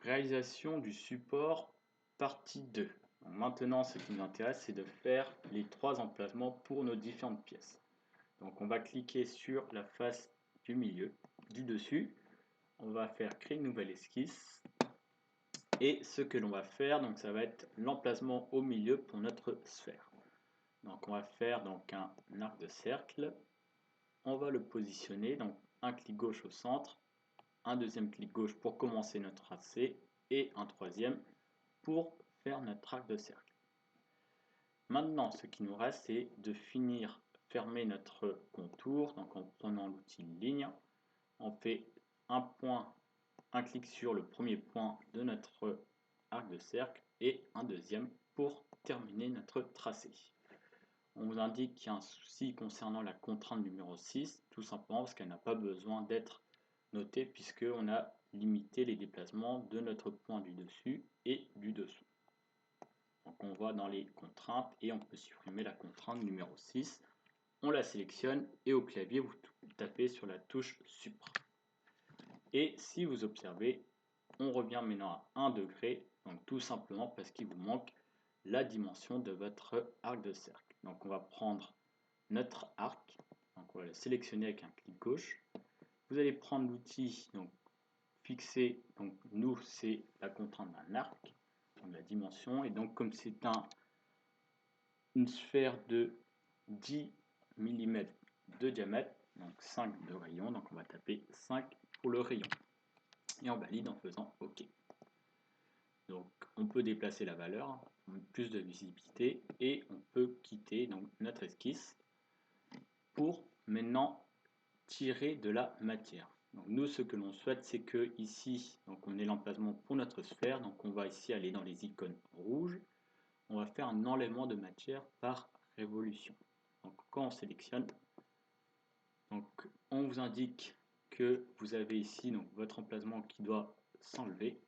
Réalisation du support, partie 2. Donc maintenant, ce qui nous intéresse, c'est de faire les trois emplacements pour nos différentes pièces. Donc on va cliquer sur la face du milieu, du dessus. On va faire créer une nouvelle esquisse. Et ce que l'on va faire, donc ça va être l'emplacement au milieu pour notre sphère. Donc on va faire donc un arc de cercle. On va le positionner, donc un clic gauche au centre, un deuxième clic gauche pour commencer notre tracé et un troisième pour faire notre arc de cercle. Maintenant, ce qui nous reste, c'est de finir fermer notre contour. Donc en prenant l'outil ligne, on fait un point, un clic sur le premier point de notre arc de cercle et un deuxième pour terminer notre tracé. On vous indique qu'il y a un souci concernant la contrainte numéro 6, tout simplement parce qu'elle n'a pas besoin d'être notée puisqu'on a limité les déplacements de notre point du dessus et du dessous. Donc on va dans les contraintes et on peut supprimer la contrainte numéro 6. On la sélectionne et au clavier vous tapez sur la touche Supr. Et si vous observez, on revient maintenant à 1 degré, donc tout simplement parce qu'il vous manque la dimension de votre arc de cercle. Donc on va prendre notre arc, donc on va le sélectionner avec un clic gauche. Vous allez prendre l'outil, donc fixer, donc nous c'est la contrainte d'un arc, donc la dimension, et donc comme c'est une sphère de 10 mm de diamètre, donc 5 de rayon, donc on va taper 5 pour le rayon. Et on valide en faisant OK. Donc on peut déplacer la valeur, plus de visibilité, et on peut quitter donc notre esquisse pour maintenant tirer de la matière. Donc nous, ce que l'on souhaite, c'est que ici, donc on ait l'emplacement pour notre sphère. Donc on va ici aller dans les icônes rouges. On va faire un enlèvement de matière par révolution. Donc quand on sélectionne, donc on vous indique que vous avez ici donc votre emplacement qui doit s'enlever.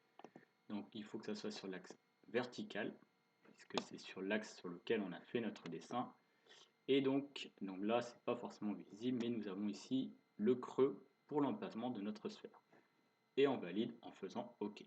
Donc il faut que ça soit sur l'axe vertical, puisque c'est sur l'axe sur lequel on a fait notre dessin. Et donc là, c'est pas forcément visible, mais nous avons ici le creux pour l'emplacement de notre sphère. Et on valide en faisant OK.